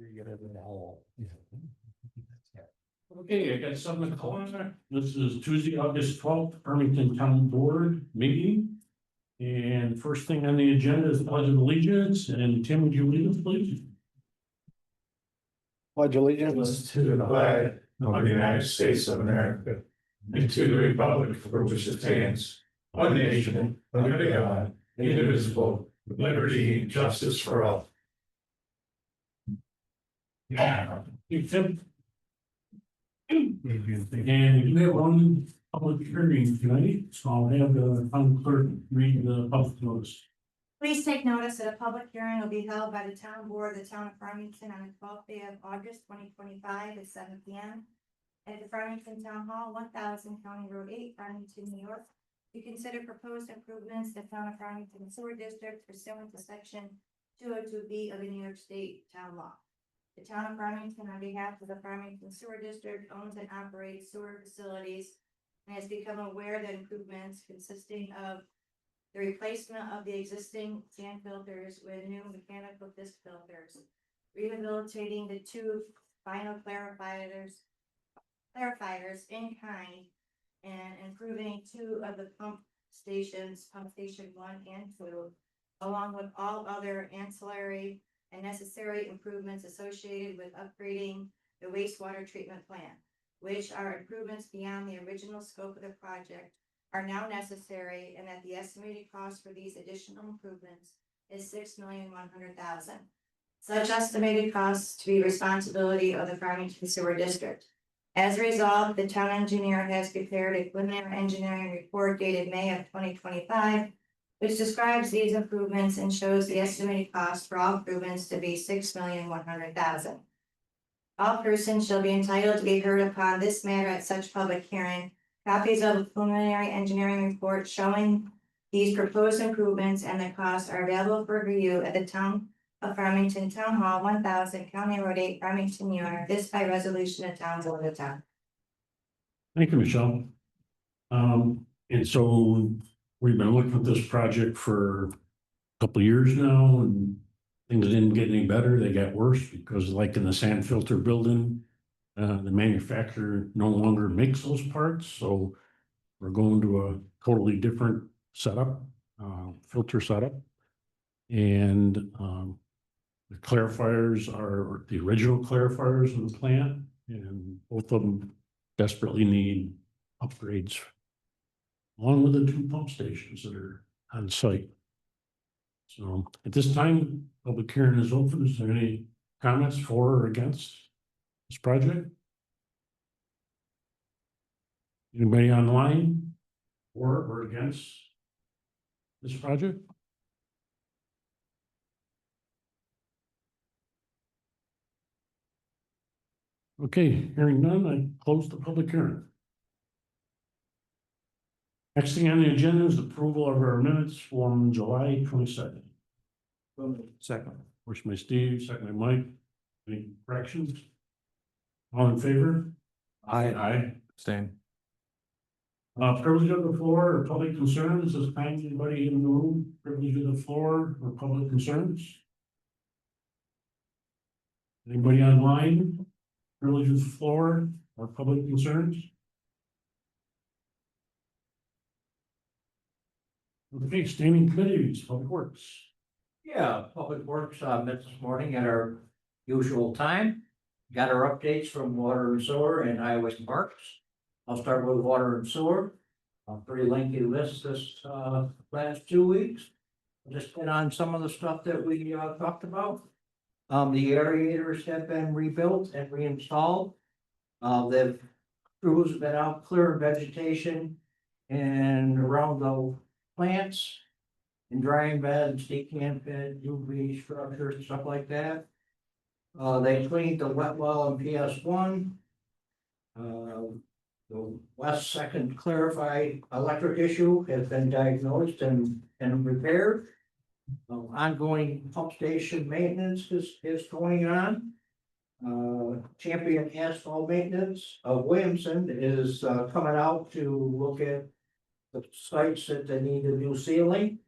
You get it in the hole. Okay, I got something to call on. This is Tuesday, August 12th, Farmington Town Board meeting. And first thing on the agenda is the Pledge of Allegiance. And Tim, would you lead us, please? Pledge allegiance To the flag of the United States of America and to the republic for which it stands, one nation, under God, indivisible, with liberty and justice for all. Hey, Tim. And we have one public hearing tonight, so I'll have the town clerk read the public notice. Please take notice that a public hearing will be held by the town board of the town of Farmington on the 12th day of August 2025 at 7 p.m. at the Farmington Town Hall, 1000 County Road 8, Farmington, New York, to consider proposed improvements to the town of Farmington Sewer District pursuant to section 202B of the New York State Town Law. The town of Farmington, on behalf of the Farmington Sewer District, owns and operates sewer facilities and has become aware that improvements consisting of the replacement of the existing sand filters with new mechanical disc filters, rehabilitating the two final clarifiers in kind, and improving two of the pump stations, pump station 1 and 2, along with all other ancillary and necessary improvements associated with upgrading the wastewater treatment plant, which are improvements beyond the original scope of the project, are now necessary, and that the estimated cost for these additional improvements is $6,100,000. Such estimated costs to be responsibility of the Farmington Sewer District. As a result, the town engineer has prepared a preliminary engineering report dated May of 2025, which describes these improvements and shows the estimated cost for all improvements to be $6,100,000. All persons shall be entitled to be heard upon this matter at such public hearing. Copies of the preliminary engineering report showing these proposed improvements and the costs are available for review at the town of Farmington Town Hall, 1000 County Road 8, Farmington, New York. This by resolution of town board of the town. Thank you, Michelle. And so we've been looking at this project for a couple of years now, and things didn't get any better. They got worse because, like in the sand filter building, the manufacturer no longer makes those parts. So we're going to a totally different setup, filter setup. And the clarifiers are the original clarifiers in the plant, and both of them desperately need upgrades, along with the two pump stations that are on site. So at this time, public hearing is open. Is there any comments for or against this project? Anybody online for or against this project? Okay, hearing none, I close the public hearing. Next thing on the agenda is approval of our minutes from July 22nd. Second. First by Steve, second by Mike. Any corrections? All in favor? Aye. Abstain. Privilege of the floor or public concerns. Is anybody in the room? Privilege of the floor or public concerns? Anybody online? Privilege of the floor or public concerns? Okay, standing committees, public works. Yeah, Public Works met this morning at our usual time. Got our updates from Water and Sewer and Highways and Parks. I'll start with Water and Sewer. A pretty lengthy list this last 2 weeks. I'll just hit on some of the stuff that we talked about. The aerators have been rebuilt and reinstalled. The crews have been out clearing vegetation and around the plants and drying beds, decant bed, UV structures, stuff like that. They cleaned the wet well in PS1. The west second clarified electric issue has been diagnosed and repaired. Ongoing pump station maintenance is going on. Champion Asphalt Maintenance of Williamson is coming out to look at the sites that they need to do sealing.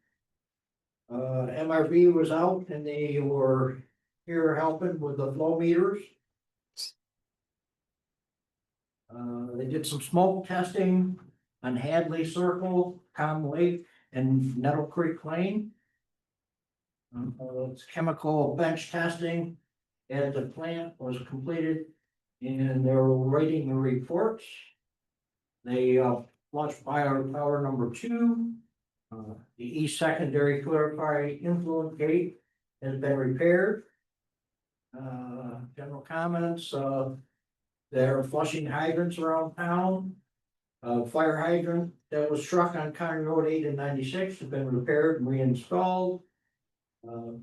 MRB was out and they were here helping with the flow meters. They did some smoke testing on Hadley Circle, Calm Lake, and Nettle Creek Lane. It's chemical bench testing at the plant was completed, and they're writing the reports. They flushed fire tower number 2. The east secondary clarified influent gate has been repaired. General comments, they're flushing hydrants around town. Fire hydrant that was struck on County Road 8 and 96 has been repaired and reinstalled. The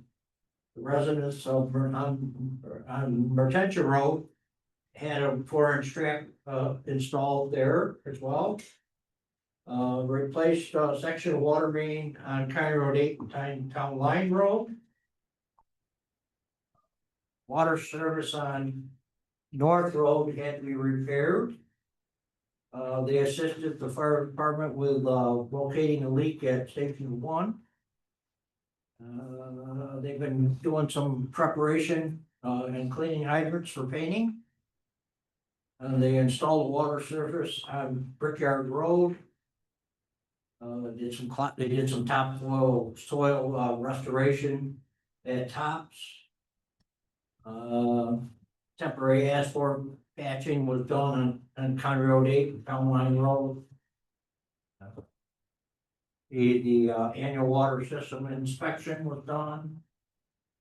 residents of on Mertensia Road had a 4-inch strap installed there as well. Replaced section of water main on County Road 8 and Town Line Road. Water service on North Road had to be repaired. They assisted the fire department with locating a leak at Station 1. They've been doing some preparation and cleaning hydrants for painting. They installed a water surface on Brickyard Road. They did some top soil restoration at Tops. Temporary asphalt patching was done on County Road 8 and Town Line Road. The annual water system inspection was done.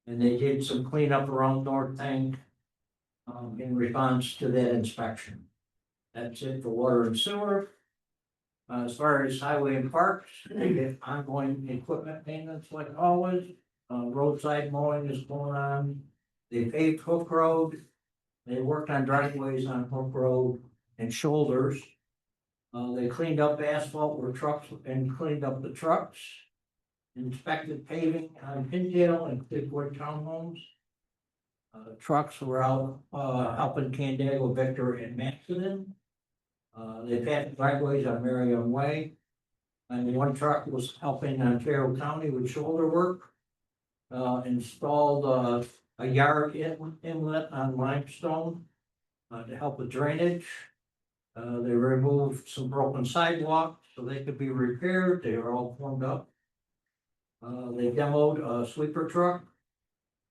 And they did some cleanup around North Tank in response to that inspection. That's it for water and sewer. As far as highway and parks, they get ongoing equipment maintenance like always. Roadside mowing is going on. They paved Hook Road. They worked on driveways on Hook Road and shoulders. They cleaned up asphalt where trucks and cleaned up the trucks. Inspected paving on Pindale and Bigwood Townhomes. Trucks were out helping Canandaigua, Victor, and Maxton. They patched driveways on Merriam Way. And one truck was helping Ontario County with shoulder work. Installed a yard inlet on limestone to help with drainage. They removed some broken sidewalks so they could be repaired. They were all formed up. They demoed a sweeper truck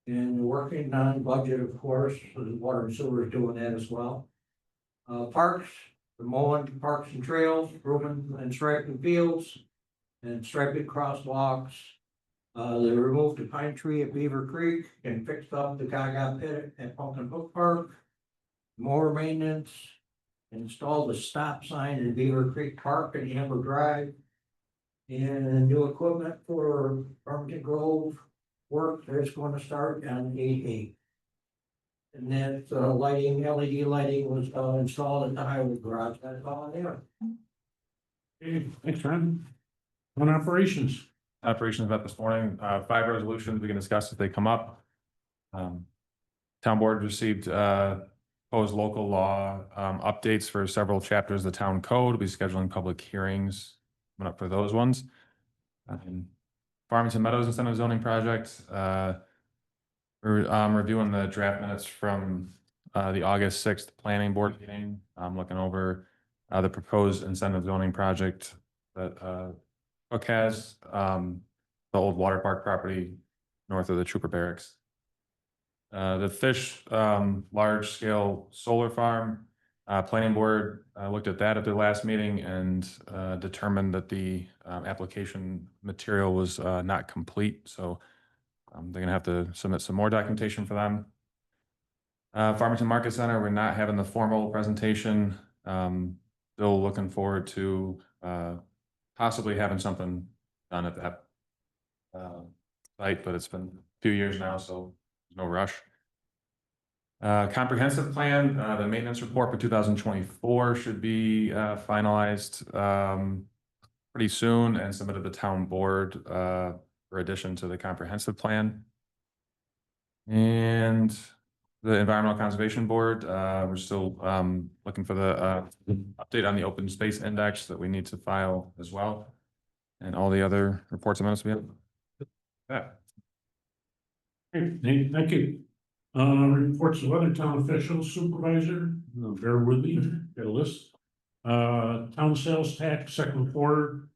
and working on budget, of course, so the water and sewer is doing that as well. Parks, the mowing parks and trails, grooming and striping fields and striping crosswalks. They removed the pine tree at Beaver Creek and fixed up the Gaga pit at Pumpkin Hook Park. More maintenance, installed a stop sign in Beaver Creek Park and Amber Drive. And new equipment for Farmington Grove work that's going to start on 8/8. And that lighting, LED lighting was installed at the highway garage. That's all there. Okay, thanks, Ron. On operations. Operations met this morning, 5 resolutions we can discuss if they come up. Town board received proposed local law updates for several chapters of the town code. We'll be scheduling public hearings coming up for those ones. Farmington Meadows Incentive Zoning Project. We're reviewing the draft minutes from the August 6th planning board meeting. I'm looking over the proposed incentive zoning project that Cook has, the old water park property north of the Trooper Barracks. The Fish large scale solar farm, planning board looked at that at their last meeting and determined that the application material was not complete. So they're gonna have to submit some more documentation for them. Farmington Market Center, we're not having the formal presentation. Still looking forward to possibly having something done at that site, but it's been a few years now, so there's no rush. Comprehensive plan, the maintenance report for 2024 should be finalized pretty soon and submitted to the town board for addition to the comprehensive plan. And the Environmental Conservation Board, we're still looking for the update on the open space index that we need to file as well. And all the other reports and minutes we have. Yeah. Okay, thank you. Reports of other town officials, supervisor, bear with me, got a list. Town sales tax, second quarter.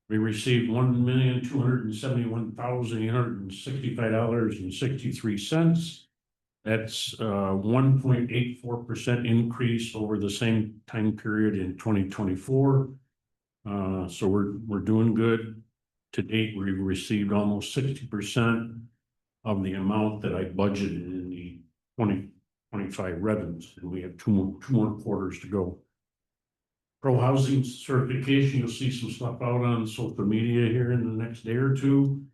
We received $1,271,865.63. That's 1.84% increase over the same time period in 2024. So we're doing good. To date, we've received almost 60% of the amount that I budgeted in the 2025 revenues, and we have two more quarters to go. Pro housing certification, you'll see some stuff out on social media here in the next day or two.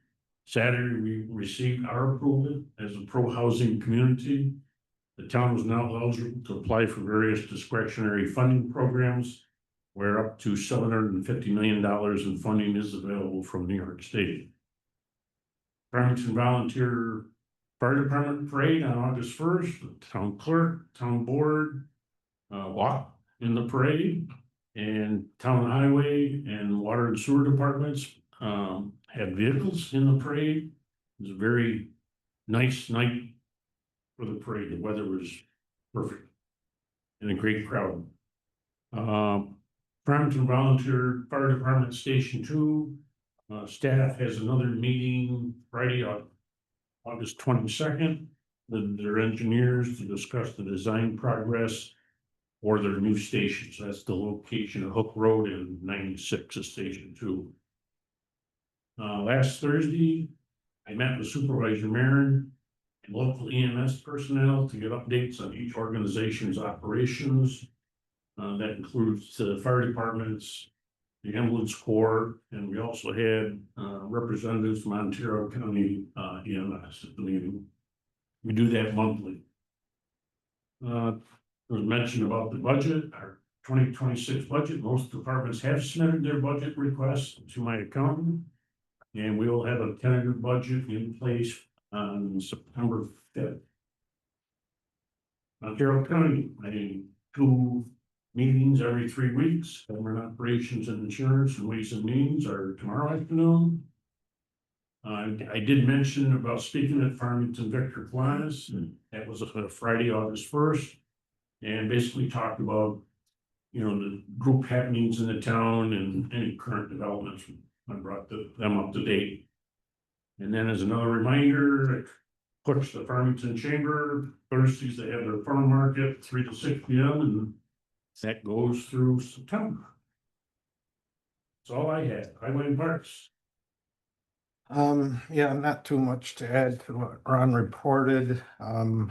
Saturday, we received our approval as a pro housing community. The town is now eligible to apply for various discretionary funding programs, where up to $750 million in funding is available from New York State. Farmington Volunteer Fire Department Parade on August 1st, the town clerk, town board, walk in the parade, and town highway and water and sewer departments had vehicles in the parade. It was a very nice night for the parade. The weather was perfect and a great crowd. Farmington Volunteer Fire Department Station 2 staff has another meeting Friday, August 22nd, with their engineers to discuss the design progress for their new stations. That's the location of Hook Road and 96 is Station 2. Last Thursday, I met with Supervisor Marin and local EMS personnel to get updates on each organization's operations. That includes the fire departments, the ambulance corps, and we also had representatives from Ontario County EMS at the meeting. We do that monthly. There was mention about the budget, our 2026 budget. Most departments have submitted their budget requests to my accountant, and we will have a tentative budget in place on September 5th. Ontario County, I need 2 meetings every 3 weeks. Government operations and insurance and ways and means are tomorrow afternoon. I did mention about speaking at Farmington Victor Class. That was a Friday, August 1st, and basically talked about, the group happenings in the town and any current developments. I brought them up to date. And then as another reminder, I pushed the Farmington Chamber. Thursdays, they have their farm market, 3 to 6 p.m. and that goes through September. That's all I had. Highway and Parks. Yeah, not too much to add to what Ron reported. I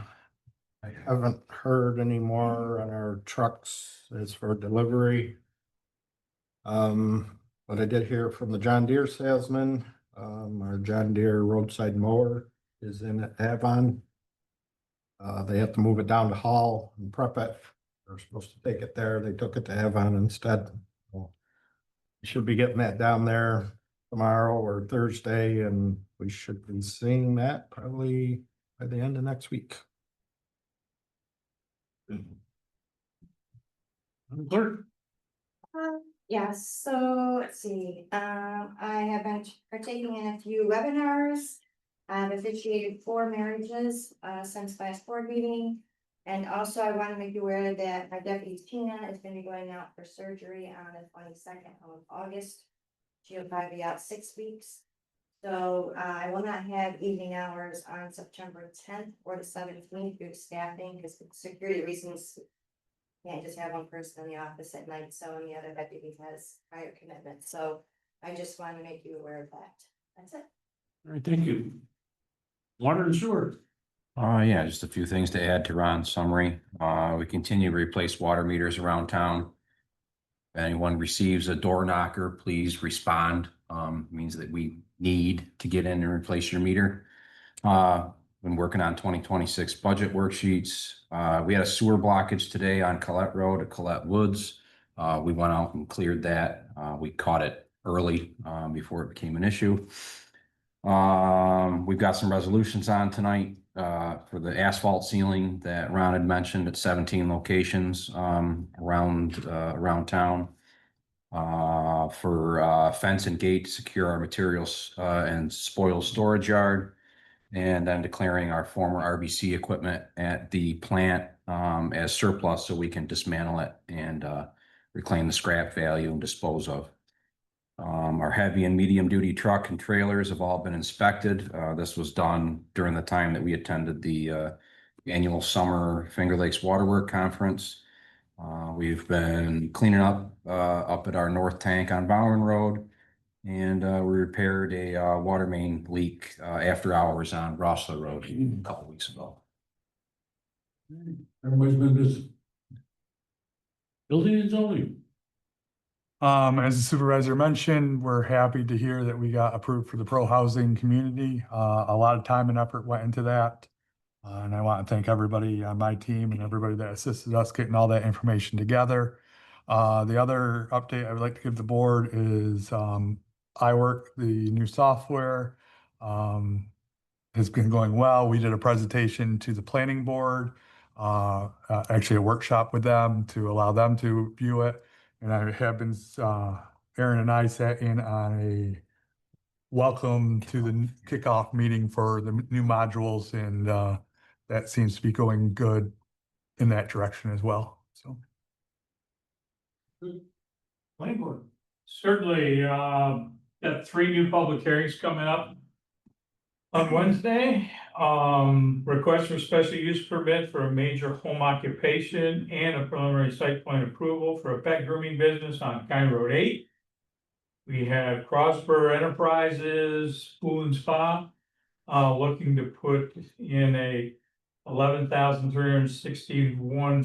haven't heard any more on our trucks as for delivery. But I did hear from the John Deere salesman, our John Deere roadside mower is in Avon. They have to move it down to Hall and prep it. They're supposed to take it there. They took it to Avon instead. So we should be getting that down there tomorrow or Thursday, and we should be seeing that probably by the end of next week. Clerk. Yes, so let's see, I have been partaking in a few webinars. I've officiated 4 marriages since last board meeting. And also I want to make you aware that my deputy Tina is going to be going out for surgery on the 22nd of August. She'll probably be out 6 weeks. So I will not have evening hours on September 10th or the 17th due to staffing, because for security reasons, can't just have one person in the office at night, so and the other deputy has prior commitments. So I just want to make you aware of that. That's it. All right, thank you. Water and sewer. Yeah, just a few things to add to Ron's summary. We continue to replace water meters around town. If anyone receives a door knocker, please respond. Means that we need to get in and replace your meter. Been working on 2026 budget worksheets. We had a sewer blockage today on Collette Road at Collette Woods. We went out and cleared that. We caught it early before it became an issue. We've got some resolutions on tonight for the asphalt ceiling that Ron had mentioned at 17 locations around town. For fence and gate to secure our materials and spoil storage yard. and then declaring our former RBC equipment at the plant as surplus so we can dismantle it and reclaim the scrap value and dispose of. Our heavy and medium duty truck and trailers have all been inspected. This was done during the time that we attended the annual summer Finger Lakes Waterwork Conference. We've been cleaning up at our north tank on Bowen Road, and we repaired a water main leak after hours on Rossler Road a couple weeks ago. Everybody's been busy. Building and zoning. As the supervisor mentioned, we're happy to hear that we got approved for the pro housing community. A lot of time and effort went into that. And I want to thank everybody on my team and everybody that assisted us getting all that information together. The other update I would like to give the board is iWork, the new software, has been going well. We did a presentation to the planning board, actually a workshop with them to allow them to view it. And I have been, Aaron and I sat in on a welcome to the kickoff meeting for the new modules, and that seems to be going good in that direction as well. So. Planning board. Certainly, got 3 new public hearings coming up on Wednesday. Request for special use permit for a major home occupation and a preliminary site plan approval for a pet grooming business on County Road 8. We have Crossborough Enterprises Pool and Spa, looking to put in a 11,361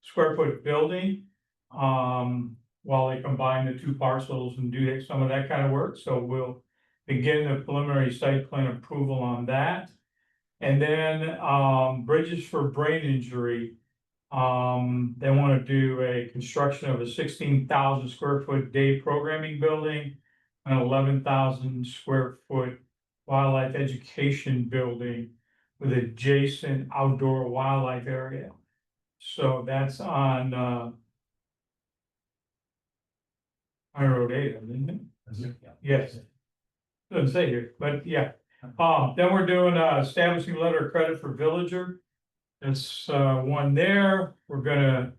square foot building. While they combine the 2 parcels and do some of that kind of work. So we'll begin the preliminary site plan approval on that. And then, Bridges for Brain Injury. They want to do a construction of a 16,000 square foot day programming building, an 11,000 square foot wildlife education building with adjacent outdoor wildlife area. So that's on, I Road 8, isn't it? Yes. Doesn't say here, but yeah. Then we're doing establishing letter of credit for Villager. That's one there. We're gonna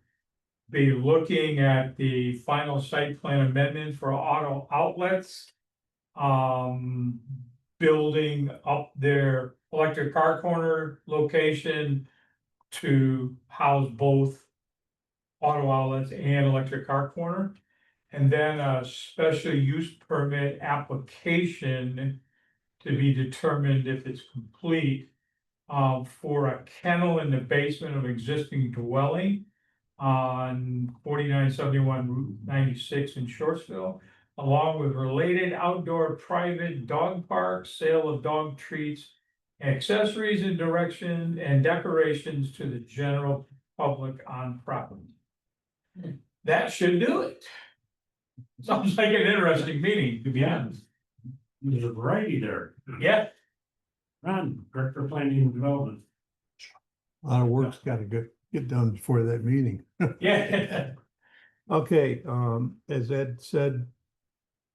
be looking at the final site plan amendment for auto outlets. Building up their electric car corner location to house both auto outlets and electric car corner. And then a special use permit application to be determined if it's complete for a kennel in the basement of existing dwelling on 4971 Route 96 in Shortsville, along with related outdoor private dog parks, sale of dog treats, accessories and direction and decorations to the general public on property. That should do it. Sounds like an interesting meeting, to be honest. There's a variety there. Yeah, Ron, Director of Planning and Development. A lot of work's gotta get done before that meeting. yeah. Okay, as Ed said,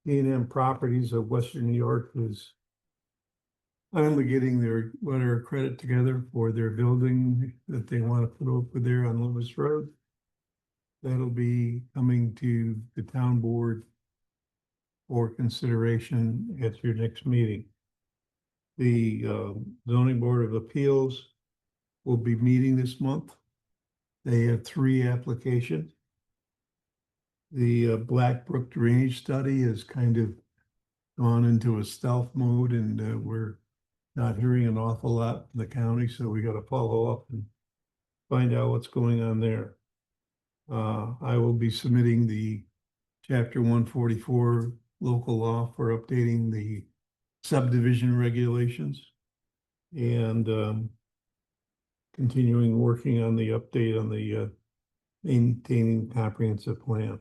E&M Properties of Western New York is finally getting their letter of credit together for their building that they want to put over there on Lewis Road. That'll be coming to the town board for consideration at your next meeting. The zoning board of appeals will be meeting this month. They have 3 applications. The Black Brook Drainage Study has kind of gone into a stealth mode, and we're not hearing an awful lot from the county, so we got to follow up and find out what's going on there. I will be submitting the Chapter 144 local law for updating the subdivision regulations and continuing working on the update on the maintaining comprehensive plan.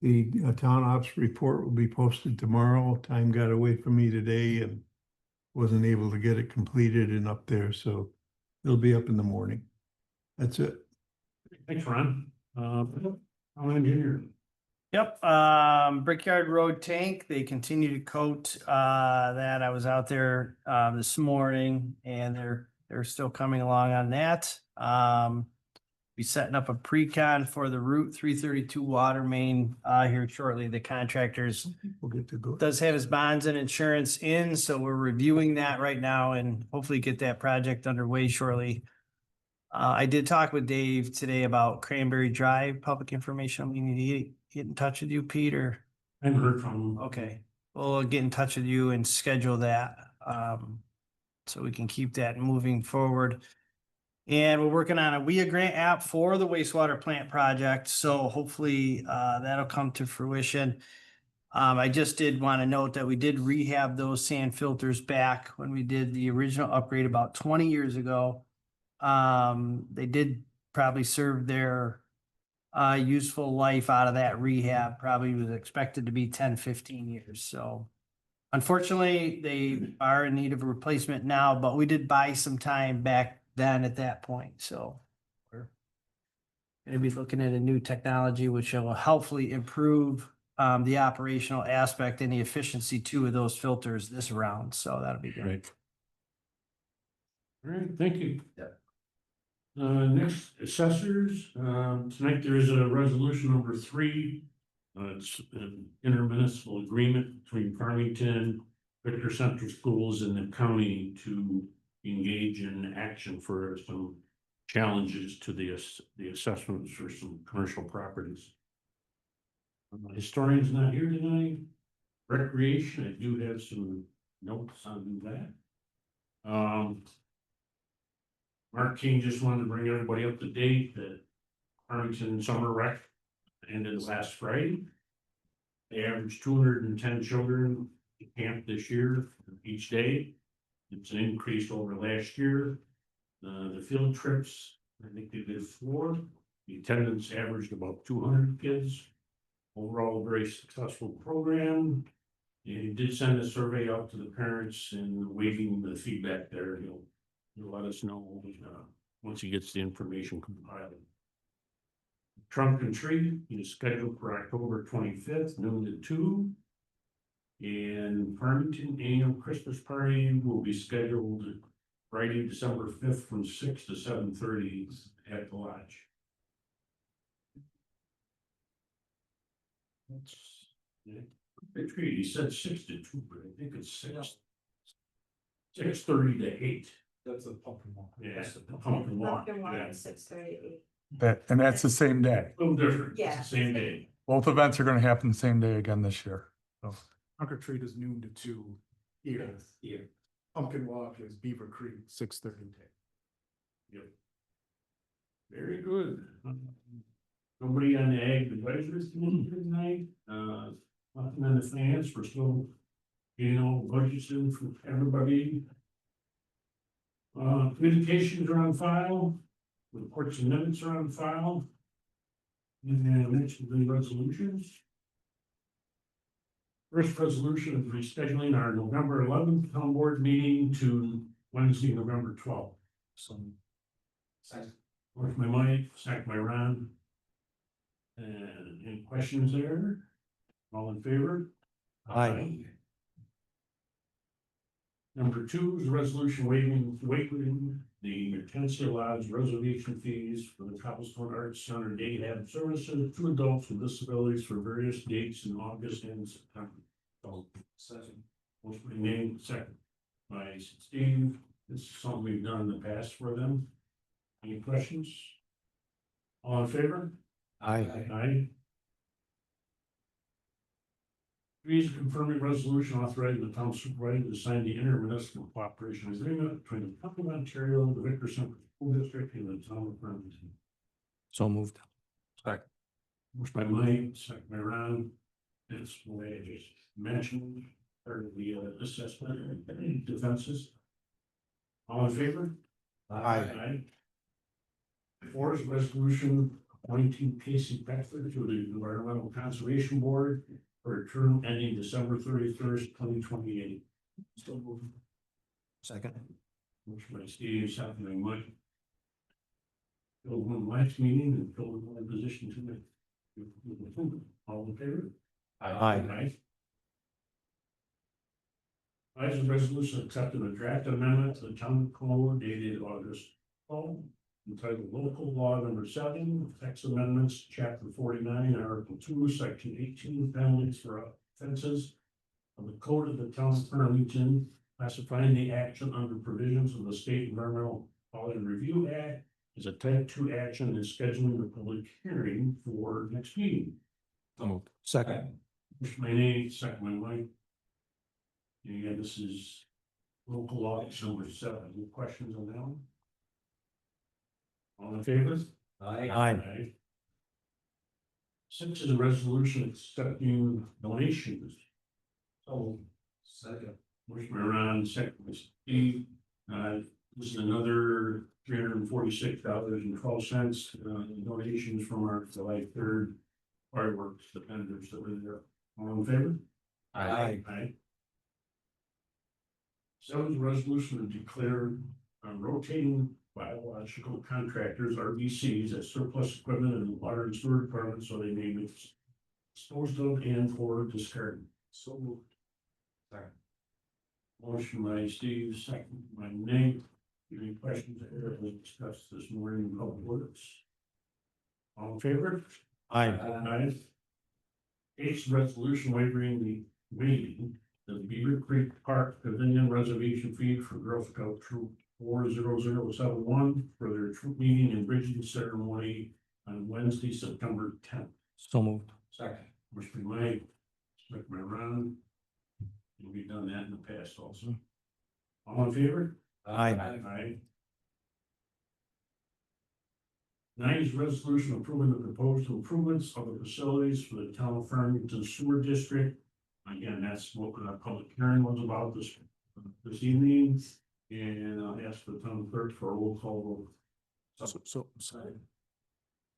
The town ops report will be posted tomorrow. Time got away from me today and wasn't able to get it completed and up there, so it'll be up in the morning. That's it. Thanks, Ron. I'm an engineer. Yep, Brickyard Road tank, they continue to coat, that. I was out there, this morning and they're still coming along on that. Be setting up a pre-con for the Route 332 water main, here shortly. The contractors We'll get to go. does have his bonds and insurance in, so we're reviewing that right now and hopefully get that project underway shortly. I did talk with Dave today about Cranberry Drive, public information. We need to get in touch with you, Peter. I haven't heard from him. Okay, we'll get in touch with you and schedule that, so we can keep that moving forward. And we're working on a WIA grant app for the wastewater plant project, so hopefully, that'll come to fruition. I just did want to note that we did rehab those sand filters back when we did the original upgrade about 20 years ago. They did probably serve their useful life out of that rehab, probably was expected to be 10, 15 years. So unfortunately, they are in need of a replacement now, but we did buy some time back then at that point. So we're going to be looking at a new technology, which will hopefully improve the operational aspect and the efficiency too of those filters this round. So that'll be good. Right. All right, thank you. Next, assessors, tonight there is a resolution number 3. It's an intermunicipal agreement between Farmington, Victor Central Schools and the county to engage in action for some challenges to the assessments for some commercial properties. Historian's not here tonight. Recreation, I do have some notes on that. Mark King just wanted to bring everybody up to date that Farmington Summer Rec ended last Friday. They averaged 210 children at camp this year each day. It's an increase over last year. The field trips, I think they did 4. The attendance averaged about 200 kids. Overall, a very successful program. And he did send a survey out to the parents and waiting the feedback there. He'll let us know once he gets the information compiled. Trunk and tree is scheduled for October 25th, noon to 2. And Farmington annual Christmas party will be scheduled Friday, December 5th from 6 to 7:30 at the lodge. That's, yeah, tree, he said 6 to 2, but I think it's 6:30 to 8. That's a pumpkin walk. Yeah, the pumpkin walk, Pumpkin walk yeah. is 6:38. And that's the same day. A little different, Yeah. it's the same day. Both events are gonna happen the same day again this year. So Trunk or treat is noon to 2 here. Here. Pumpkin walk is Beaver Creek, 6:30. Yep. Very good. Nobody on the ag advisory committee tonight, nothing on the finance, we're still, budgets in for everybody. Communications are on file, reports and minutes are on file. And then I mentioned the resolutions. First resolution is rescheduling our November 11th town board meeting to Wednesday, November 12th. So. Work my mic, second by Ron. And any questions there? All in favor? Aye. Number 2 is a resolution waiving the Tennessee Lodge reservation fees for the Cobblestone Arts Center Day Lab Services to adults with disabilities for various dates in August and September. So, motion by name, second by Steve. This is something we've done in the past for them. Any questions? All in favor? Aye. Aye. 3 is confirming resolution authorizing the town supervisor to sign the intermunicipal cooperation agreement between the Company of Ontario, the Victor Central School District, and the town of Farmington. So moved. Second. Motion by Mike, second by Ron. That's the way I just mentioned, part of the assessment and defenses. All in favor? Aye. 4 is resolution appointing Casey Beckford to the Environmental Conservation Board for a term ending December 31st, 2028. Still moving. Second. Motion by Steve, second by Mike. Filled one last meeting and filled one position tonight. All in favor? Aye. Rise of resolution accepting a draft amendment to the town code dated August 12, entitled local law number 7, text amendments, chapter 49, article 2, section 18, penalties for offenses of the code of the town of Farmington, classifying the action under provisions of the State Environmental Quality Review Act as a type 2 action and scheduling the public hearing for next meeting. So moved. Second. Motion by Nate, second by Mike. And again, this is local law number 7. Any questions on that one? All in favor? Aye. 6 is a resolution accepting donations. So, second. Motion by Ron, second by Steve. This is another $346.12 donations from our July 3rd fireworks vendors that were there. All in favor? Aye. Aye. 7 is a resolution to declare rotating biological contractors, RBCs, as surplus equipment in the water and sewer department, so they may be disposed of and or discarded. So moved. Second. Motion by Steve, second by Nate. Any questions that we discussed this morning in public works? All in favor? Aye. 8th resolution waiving the Beaver Creek Park Pavilion reservation fee for Girl Scout Troop 40071 for their troop meeting and bridging ceremony on Wednesday, September 10th. So moved. Second. Motion by Mike, second by Ron. And we've done that in the past also. All in favor? Aye. Aye. 9 is resolution approving the proposed improvements of the facilities for the town of Farmington Sewer District. Again, that's what our public hearing was about this evening, and I'll ask the town clerk for a roll call vote. Sorry.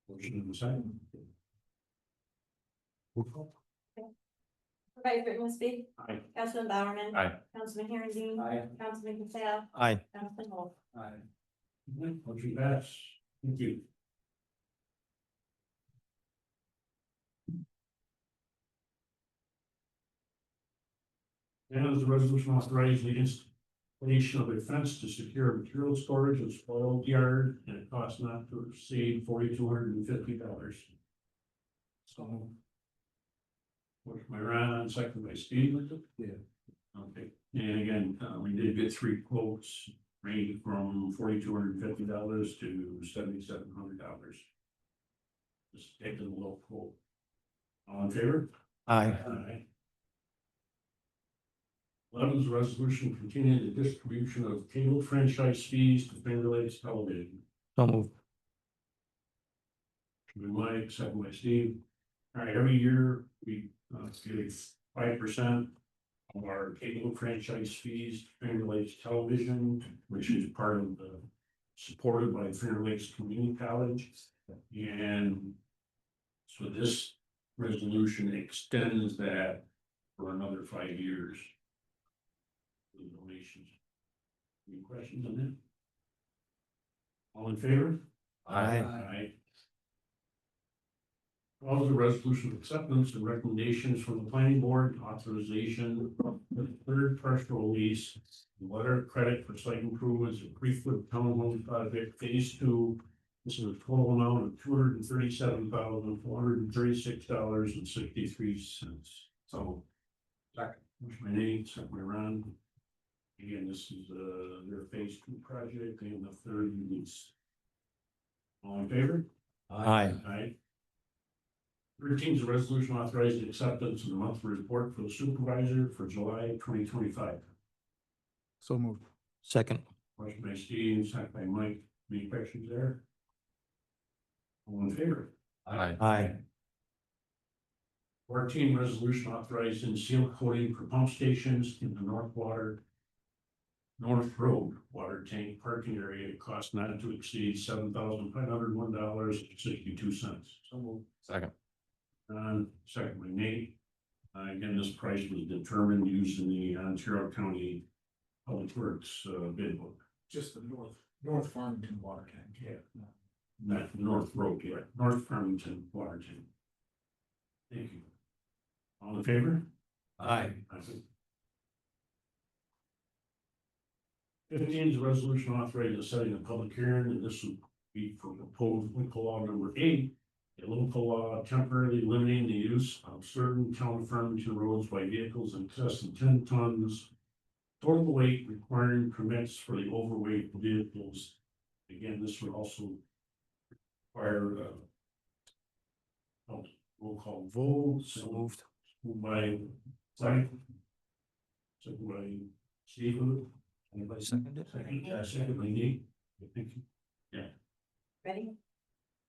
Motion in the second. Roll call. Vice President Speak, Aye. Councilman Bowerman. Aye. Councilman Herenzine. Aye. Councilman Patel. Aye. Councilman Wolf. Aye. Motion pass. Thank you. And as a resolution authorizing the installation of a fence to secure material storage of spoiled yard and it costs not to exceed $4,250. So. Motion by Ron, second by Steve. Yeah. Okay, and again, we did get 3 quotes, ranging from $4,250 to $7,700. Just taking a little quote. All in favor? Aye. Aye. 11 is a resolution continuing the distribution of cable franchise fees to Finger Lakes Television. So moved. Motion by Mike, second by Steve. All right, every year we give 5% of our cable franchise fees to Finger Lakes Television, which is part of the supported by Finger Lakes Community College. And so this resolution extends that for another 5 years. The donations. Any questions on that? All in favor? Aye. Follows the resolution of acceptance and recommendations from the planning board, authorization of the 3rd partial release, letter of credit for site improvements of Creekwood Townhome Project Phase 2. This is a total amount of $237,436.63. So, second, motion by Nate, second by Ron. Again, this is their Phase 2 project and the 3rd release. All in favor? Aye. Aye. 13 is a resolution authorizing acceptance of the monthly report for the supervisor for July 2025. So moved. Second. Motion by Steve, second by Mike. Any questions there? All in favor? Aye. 14, resolution authorizing seal coating for pump stations in the North Road water tank parking area at cost not to exceed $7,501.62. So moved. Second. Second by Nate. Again, this price was determined using the Ontario County Public Works bid book. Just the North Farmington water tank. Yeah. Not North Road, yeah, North Farmington water tank. Thank you. All in favor? Aye. 15 is a resolution authorizing the setting of public hearing, and this would be for proposed local law number 8. A local law temporarily limiting the use of certain town of Farmington roads by vehicles in excess of 10 tons. Total weight requiring permits for the overweight vehicles. Again, this would also require roll call vote. So moved. Moved by Frank. Second by Stephen. Anybody second it? Second by Nate. Thank you. Ready?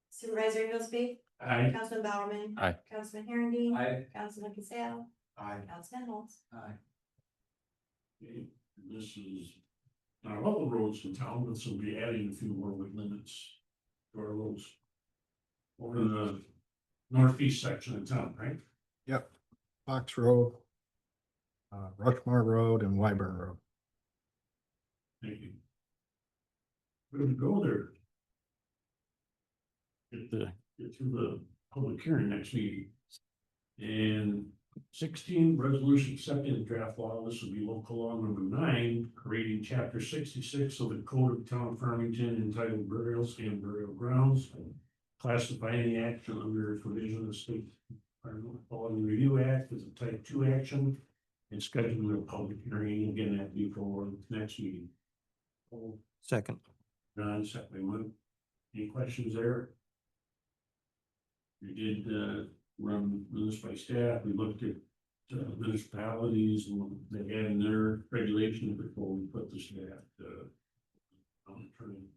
Supervisor Ingoldsby, Aye. Councilman Bowerman. Aye. Councilman Herendeen. Aye. Councilman Casale. Aye. Councilman Holmes. Aye. Okay, this is not all the roads in town, but this will be adding a few more weight limits to our roads. Over in the northeast section of town, right? Yep, Fox Road, Rushmore Road and Wyburn Road. Thank you. We're gonna go there. Get through the public hearing next meeting. And 16, resolution accepting the draft law, this will be local law number 9, creating chapter 66 of the Code of Town of Farmington entitled Burials and Burial Grounds. Classifying the action under provision of the State Environmental Quality Review Act as a type 2 action. And scheduling a public hearing, again, that be for next meeting. Second. John, second by Mike. Any questions there? We did run this by staff. We looked at municipalities and they had in their regulations before we put this draft on the train.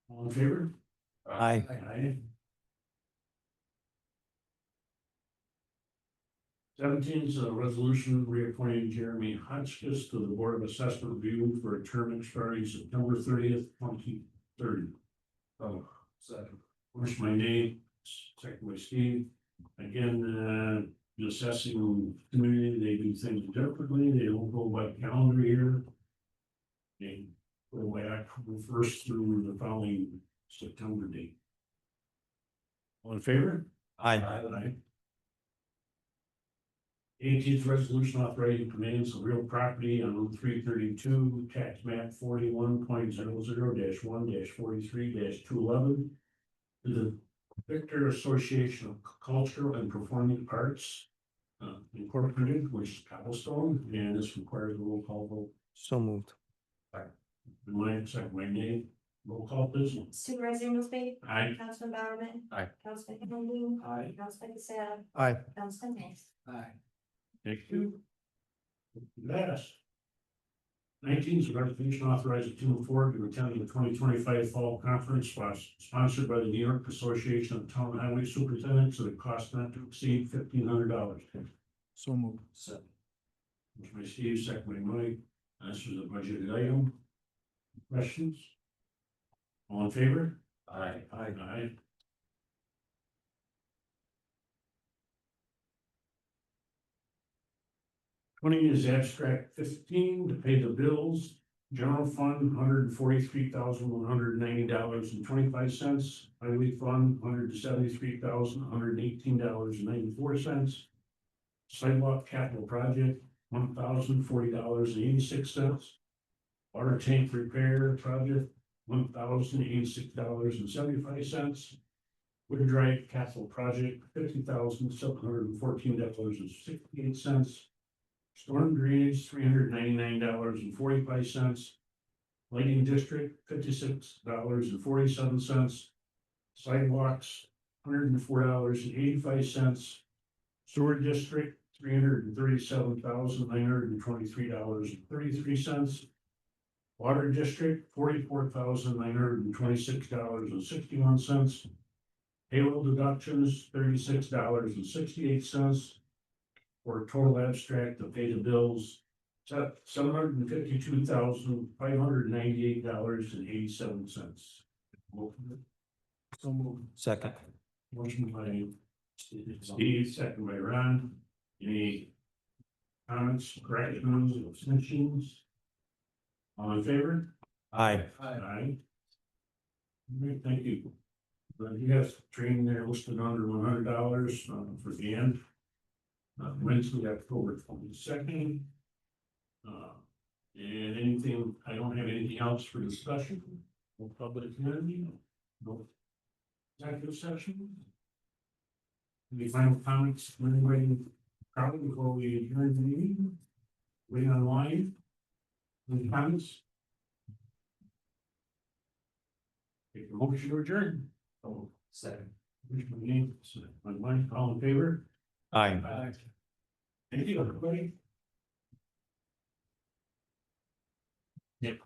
All in favor? Aye. Aye. 17 is a resolution reappointing Jeremy Hotchkiss to the Board of Assessment Review for a term expiring September 30th, 2030. Oh, second. First my name, second by Steve. Again, the assessing community, they do things differently. They don't go by calendar year. They go by October 1st through the following September date. All in favor? Aye. 18th resolution authorizing conveyance of real property on Route 332, tax map 41.00-1-43-211 to the Victor Association of Cultural and Performing Arts Incorporated, which is Cobblestone, and this requires a roll call vote. So moved. My second, my name, roll call please. Supervisor Ingoldsby. Aye. Councilman Bowerman. Aye. Councilman Herendeen. Aye. Councilman Casale. Aye. Councilman Holmes. Aye. Thank you. Last. 19 is a resolution authorizing Tim Ford to attend the 2025 Fall Conference sponsored by the New York Association of Town Highway Superintendents at a cost not to exceed $1,500. So moved. Second. Motion by Steve, second by Mike. This is a budgeted item. Questions? All in favor? Aye. Aye. 20 is abstract 15 to pay the bills. General fund, $143,190.25. Highway fund, $173,118.94. Sidewalk capital project, $1,040.86. Water tank repair project, $1,086.75. Wood drive capital project, $50,714.68. Storm drainage, $399.45. Lighting district, $56.47. Sidewalks, $104.85. Sewer district, $337,923.33. Water district, $44,926.61. Payroll deductions, $36.68. For a total abstract to pay the bills, $752,598.87. So moved. Second. Motion by Steve, second by Ron. Any comments, corrections, abstentions? All in favor? Aye. Aye. All right, thank you. But he has training there listed under $100 for the end. Wednesday, October 22nd. And anything, I don't have anything else for discussion. No public hearing, no executive session. Any final comments from anybody, probably before we adjourn the meeting? Waiting online? Any comments? Take the motion to adjourn. Oh, second. Commissioner Gaines, my wife, all in favor? Aye. Thank you, everybody. Yep.